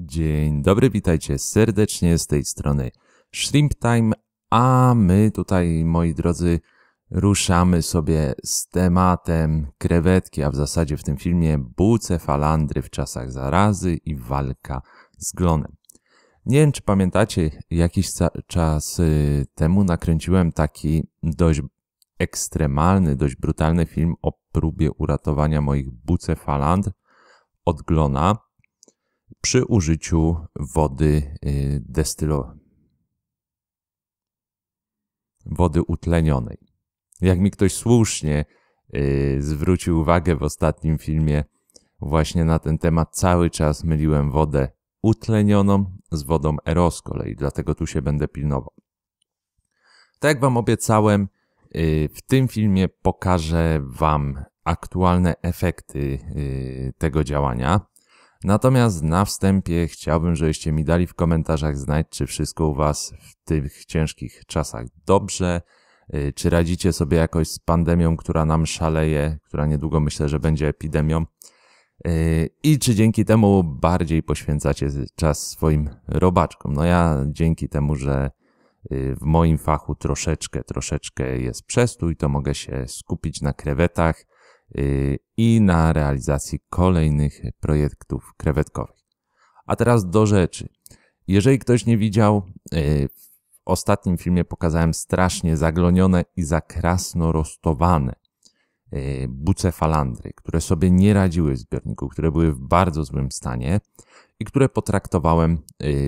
Dzień dobry, witajcie serdecznie z tej strony Shrimp Time, a my tutaj, moi drodzy, ruszamy sobie z tematem krewetki, a w zasadzie w tym filmie bucefalandry w czasach zarazy i walka z glonem. Nie wiem, czy pamiętacie, jakiś czas temu nakręciłem taki dość ekstremalny, dość brutalny film o próbie uratowania moich bucefalandr od glona przy użyciu wody wody utlenionej. Jak mi ktoś słusznie zwrócił uwagę w ostatnim filmie właśnie na ten temat, cały czas myliłem wodę utlenioną z wodą Eros kolei, dlatego tu się będę pilnował. Tak jak wam obiecałem, w tym filmie pokażę wam aktualne efekty tego działania. Natomiast na wstępie chciałbym, żebyście mi dali w komentarzach znać, czy wszystko u was w tych ciężkich czasach dobrze, czy radzicie sobie jakoś z pandemią, która nam szaleje, która niedługo myślę, że będzie epidemią, i czy dzięki temu bardziej poświęcacie czas swoim robaczkom. No ja dzięki temu, że w moim fachu troszeczkę jest przestój, to mogę się skupić na krewetach i na realizacji kolejnych projektów krewetkowych. A teraz do rzeczy. Jeżeli ktoś nie widział, w ostatnim filmie pokazałem strasznie zaglonione i zakrasnorostowane bucefalandry, które sobie nie radziły w zbiorniku, które były w bardzo złym stanie i które potraktowałem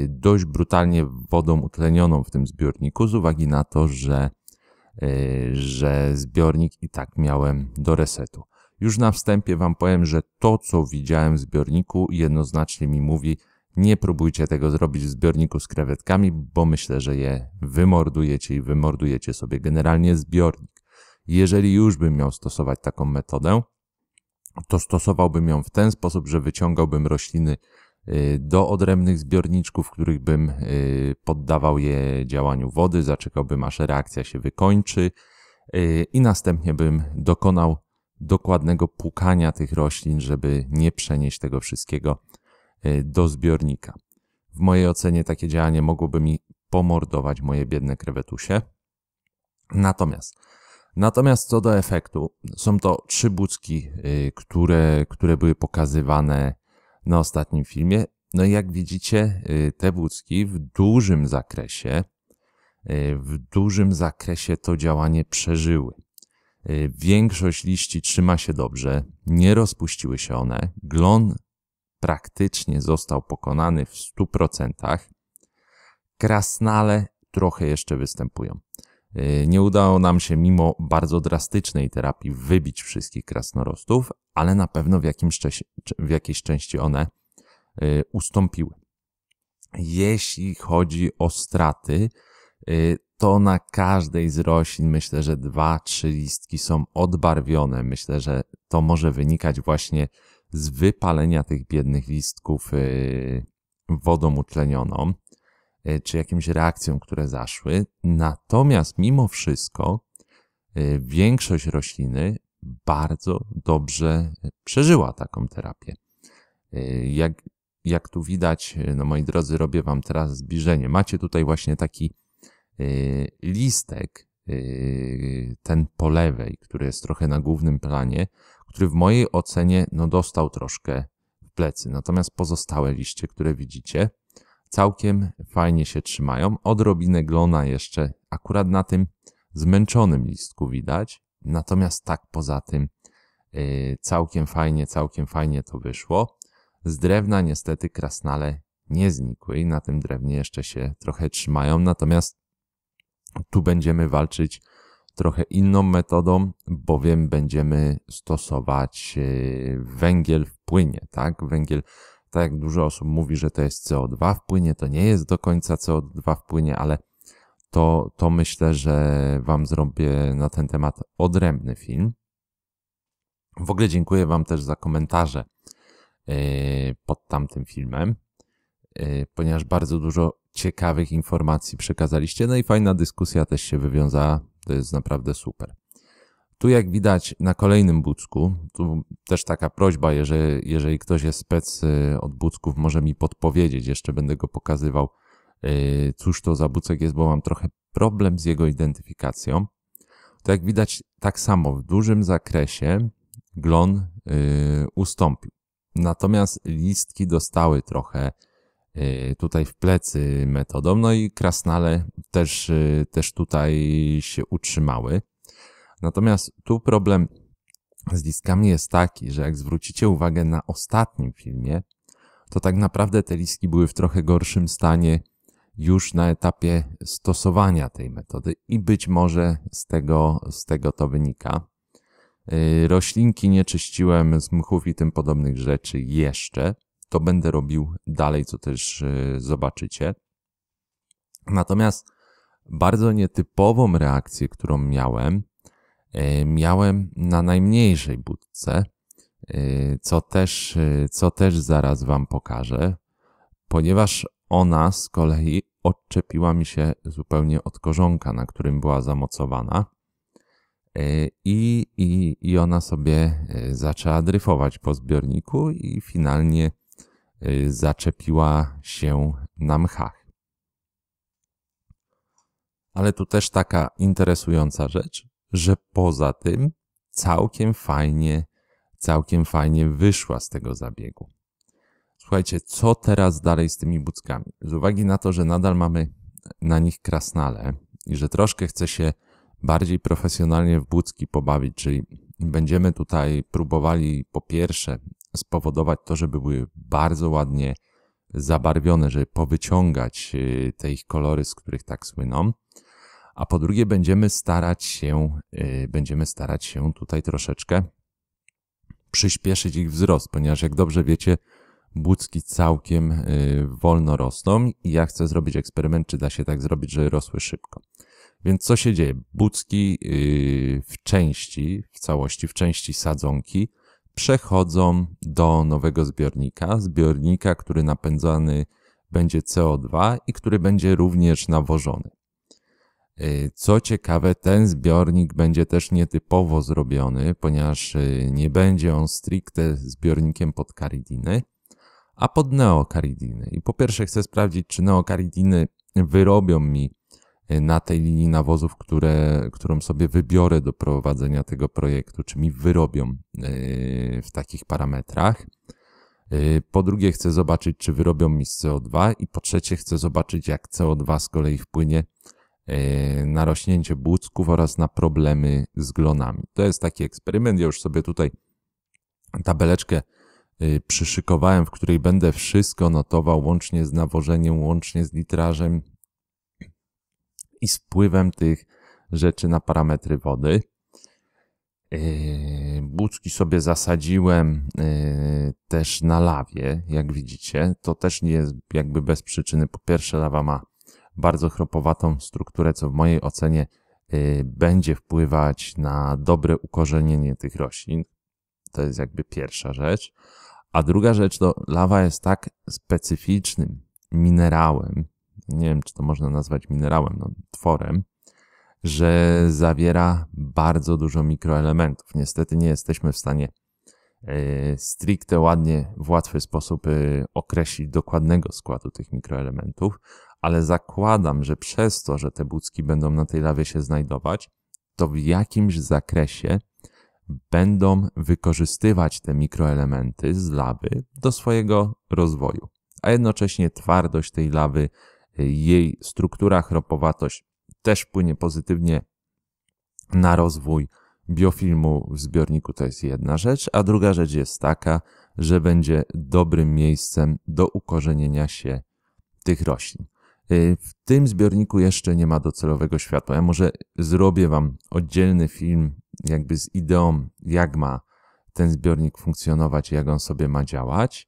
dość brutalnie wodą utlenioną w tym zbiorniku z uwagi na to, że zbiornik i tak miałem do resetu. Już na wstępie wam powiem, że to, co widziałem w zbiorniku, jednoznacznie mi mówi: nie próbujcie tego zrobić w zbiorniku z krewetkami, bo myślę, że je wymordujecie i wymordujecie sobie generalnie zbiornik. Jeżeli już bym miał stosować taką metodę, to stosowałbym ją w ten sposób, że wyciągałbym rośliny do odrębnych zbiorniczków, w których bym poddawał je działaniu wody, zaczekałbym, aż reakcja się wykończy i następnie bym dokonał dokładnego płukania tych roślin, żeby nie przenieść tego wszystkiego do zbiornika. W mojej ocenie takie działanie mogłoby mi pomordować moje biedne krewetusie. Natomiast co do efektu, są to 3 bucki, które były pokazywane na ostatnim filmie. No i jak widzicie, te bucki w dużym zakresie to działanie przeżyły. Większość liści trzyma się dobrze, nie rozpuściły się one, glon praktycznie został pokonany w 100%, krasnale trochę jeszcze występują. Nie udało nam się mimo bardzo drastycznej terapii wybić wszystkich krasnorostów, ale na pewno w jakiejś części one ustąpiły. Jeśli chodzi o straty, to na każdej z roślin myślę, że 2-3 listki są odbarwione. Myślę, że to może wynikać właśnie z wypalenia tych biednych listków wodą utlenioną, czy jakimś reakcjom, które zaszły. Natomiast mimo wszystko większość rośliny bardzo dobrze przeżyła taką terapię. Jak tu widać, no moi drodzy, robię wam teraz zbliżenie. Macie tutaj właśnie taki listek, ten po lewej, który jest trochę na głównym planie, który w mojej ocenie no dostał troszkę w plecy. Natomiast pozostałe liście, które widzicie, całkiem fajnie się trzymają. Odrobinę glona jeszcze akurat na tym zmęczonym listku widać. Natomiast tak poza tym całkiem fajnie to wyszło. Z drewna niestety krasnale nie znikły i na tym drewnie jeszcze się trochę trzymają. Natomiast tu będziemy walczyć trochę inną metodą, bowiem będziemy stosować węgiel w płynie, tak? Węgiel, tak jak dużo osób mówi, że to jest CO2 w płynie, to nie jest do końca CO2 w płynie, ale to myślę, że wam zrobię na ten temat odrębny film. W ogóle dziękuję wam też za komentarze pod tamtym filmem, ponieważ bardzo dużo ciekawych informacji przekazaliście, no i fajna dyskusja też się wywiązała, to jest naprawdę super. Tu jak widać na kolejnym bucku, tu też taka prośba, jeżeli ktoś jest spec od bucków, może mi podpowiedzieć, jeszcze będę go pokazywał, cóż to za bucek jest, bo mam trochę problem z jego identyfikacją. To jak widać tak samo w dużym zakresie glon ustąpił. Natomiast listki dostały trochę tutaj w plecy metodą, no i krasnale też tutaj się utrzymały. Natomiast tu problem z listkami jest taki, że jak zwrócicie uwagę na ostatnim filmie, to tak naprawdę te listki były w trochę gorszym stanie już na etapie stosowania tej metody i być może z tego to wynika. Roślinki nie czyściłem z mchów i tym podobnych rzeczy jeszcze. To będę robił dalej, co też zobaczycie. Natomiast bardzo nietypową reakcję, którą miałem na najmniejszej budce, co też zaraz wam pokażę, ponieważ ona z kolei odczepiła mi się zupełnie od korzonka, na którym była zamocowana i ona sobie zaczęła dryfować po zbiorniku i finalnie zaczepiła się na mchach. Ale tu też taka interesująca rzecz, że poza tym całkiem fajnie wyszła z tego zabiegu. Słuchajcie, co teraz dalej z tymi buckami? Z uwagi na to, że nadal mamy na nich krasnale i że troszkę chcę się bardziej profesjonalnie w bucki pobawić, czyli będziemy tutaj próbowali po pierwsze spowodować to, żeby były bardzo ładnie zabarwione, żeby powyciągać te ich kolory, z których tak słyną, a po drugie będziemy starać się tutaj troszeczkę przyspieszyć ich wzrost, ponieważ jak dobrze wiecie, bucki całkiem wolno rosną i ja chcę zrobić eksperyment, czy da się tak zrobić, żeby rosły szybko. Więc co się dzieje? Bucki w części sadzonki przechodzą do nowego zbiornika, który napędzany będzie CO2 i który będzie również nawożony. Co ciekawe, ten zbiornik będzie też nietypowo zrobiony, ponieważ nie będzie on stricte zbiornikiem pod karidiny, a pod neokaridiny. I po pierwsze chcę sprawdzić, czy neokaridiny wyrobią mi na tej linii nawozów, którą sobie wybiorę do prowadzenia tego projektu, czy mi wyrobią w takich parametrach. Po drugie chcę zobaczyć, czy wyrobią mi z CO2 i po trzecie chcę zobaczyć, jak CO2 z kolei wpłynie na rośnięcie bucków oraz na problemy z glonami. To jest taki eksperyment, ja już sobie tutaj tabeleczkę przyszykowałem, w której będę wszystko notował, łącznie z nawożeniem, łącznie z litrażem i z wpływem tych rzeczy na parametry wody. Bucki sobie zasadziłem też na lawie, jak widzicie. To też nie jest jakby bez przyczyny. Po pierwsze, lawa ma bardzo chropowatą strukturę, co w mojej ocenie będzie wpływać na dobre ukorzenienie tych roślin. To jest jakby pierwsza rzecz. A druga rzecz to lawa jest tak specyficznym minerałem, nie wiem, czy to można nazwać minerałem, tworem, że zawiera bardzo dużo mikroelementów. Niestety nie jesteśmy w stanie stricte ładnie, w łatwy sposób określić dokładnego składu tych mikroelementów, ale zakładam, że przez to, że te bucki będą na tej lawie się znajdować, to w jakimś zakresie będą wykorzystywać te mikroelementy z lawy do swojego rozwoju. A jednocześnie twardość tej lawy, jej struktura, chropowatość też wpłynie pozytywnie na rozwój biofilmu w zbiorniku, to jest jedna rzecz, a druga rzecz jest taka, że będzie dobrym miejscem do ukorzenienia się tych roślin. W tym zbiorniku jeszcze nie ma docelowego światła. Ja może zrobię wam oddzielny film jakby z ideą, jak ma ten zbiornik funkcjonować, jak on sobie ma działać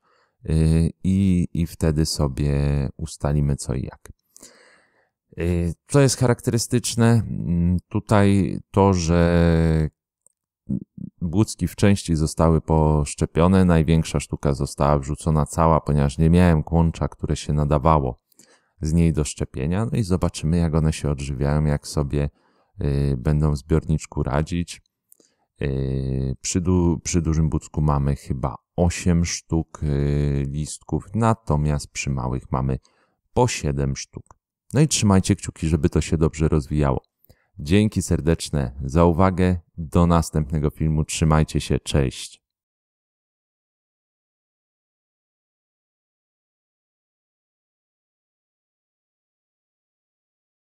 i wtedy sobie ustalimy co i jak. Co jest charakterystyczne? Tutaj to, że bucki w części zostały poszczepione, największa sztuka została wrzucona cała, ponieważ nie miałem kłącza, które się nadawało z niej do szczepienia. No i zobaczymy, jak one się odżywiają, jak sobie będą w zbiorniczku radzić. Przy dużym bucku mamy chyba 8 sztuk listków, natomiast przy małych mamy po 7 sztuk. No i trzymajcie kciuki, żeby to się dobrze rozwijało. Dzięki serdeczne za uwagę. Do następnego filmu. Trzymajcie się. Cześć.